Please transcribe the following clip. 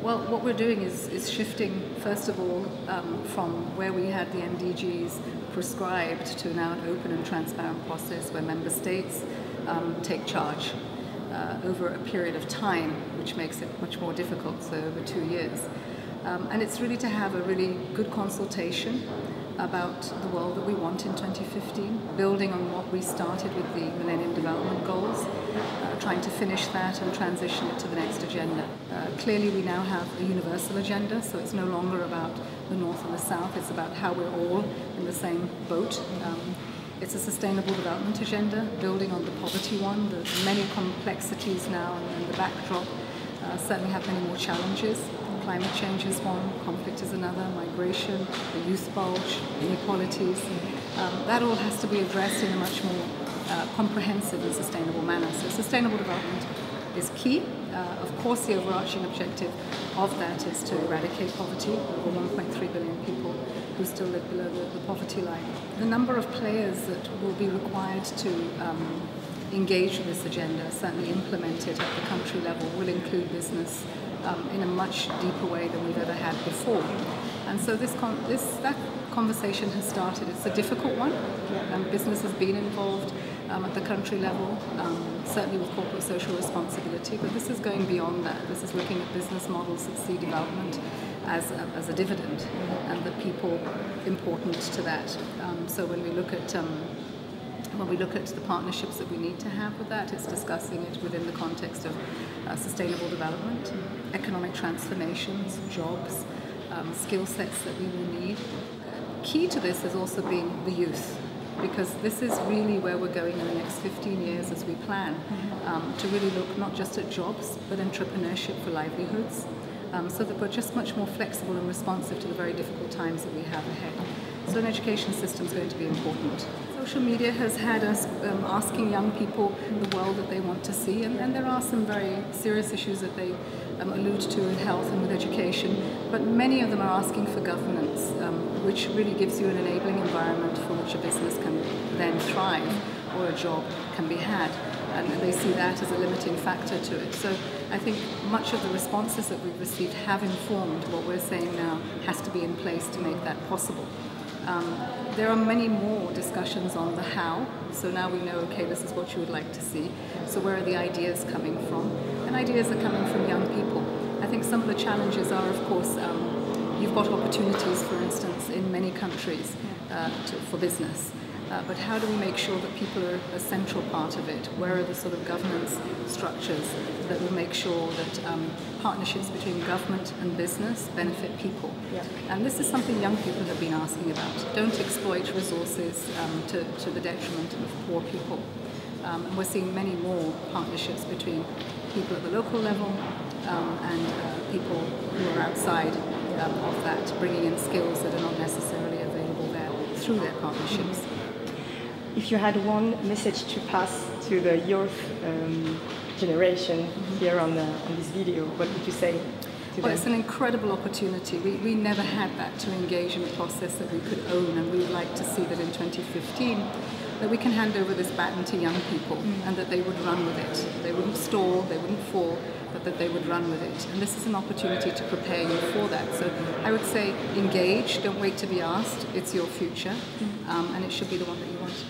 Well, what we're doing is shifting, first of all, from where we had the MDGs prescribed to now an open and transparent process where member states take charge over a period of time, which makes it much more difficult, so over 2 years. And it's really to have a really good consultation about the world that we want in 2015, building on what we started with the Millennium Development Goals, trying to finish that and transition it to the next agenda. Clearly we now have a universal agenda, so it's no longer about the North and the South, it's about how we're all in the same boat. It's a sustainable development agenda, building on the poverty one. There's many complexities now, and the backdrop certainly have many more challenges. Climate change is one, conflict is another, migration, the youth bulge, inequalities. That all has to be addressed in a much more comprehensive and sustainable manner. So sustainable development is key. Of course, the overarching objective of that is to eradicate poverty, over 1.3 billion people who still live below the poverty line. The number of players that will be required to engage with this agenda, certainly implement it at the country level, will include business in a much deeper way than we've ever had before. And so that conversation has started. It's a difficult one. Business has been involved at the country level, certainly with corporate social responsibility, but this is going beyond that. This is looking at business models that see development as a dividend, and the people important to that. So when we look at the partnerships that we need to have with that, it's discussing it within the context of sustainable development, economic transformations, jobs, skill sets that we will need. Key to this has also been the youth, because this is really where we're going in the next 15 years as we plan, to really look not just at jobs, but entrepreneurship for livelihoods, so that we're just much more flexible and responsive to the very difficult times that we have ahead. So an education system is going to be important. Social media has had us asking young people the world that they want to see, and there are some very serious issues that they allude to in health and with education, but many of them are asking for governance, which really gives you an enabling environment for which a business can then thrive or a job can be had. And they see that as a limiting factor to it. So I think much of the responses that we've received have informed what we're saying now has to be in place to make that possible. There are many more discussions on the how, so now we know, okay, this is what you would like to see, so where are the ideas coming from? And ideas are coming from young people. I think some of the challenges are, of course, you've got opportunities, for instance, in many countries for business. But how do we make sure that people are a central part of it? Where are the sort of governance structures that will make sure that partnerships between government and business benefit people? Yeah. And this is something young people have been asking about. Don't exploit resources to the detriment of poor people. And we're seeing many more partnerships between people at the local level and people who are outside of that, bringing in skills that are not necessarily available there through their partnerships. If you had one message to pass to the youth generation here on this video, what would you say to them? It's an incredible opportunity. We never had that, to engage in a process that we could own, and we would like to see that in 2015 that we can hand over this baton to young people and that they would run with it. They wouldn't stall, they wouldn't fall, but that they would run with it. And this is an opportunity to prepare you for that. So I would say engage, don't wait to be asked. It's your future, and it should be the one that you want.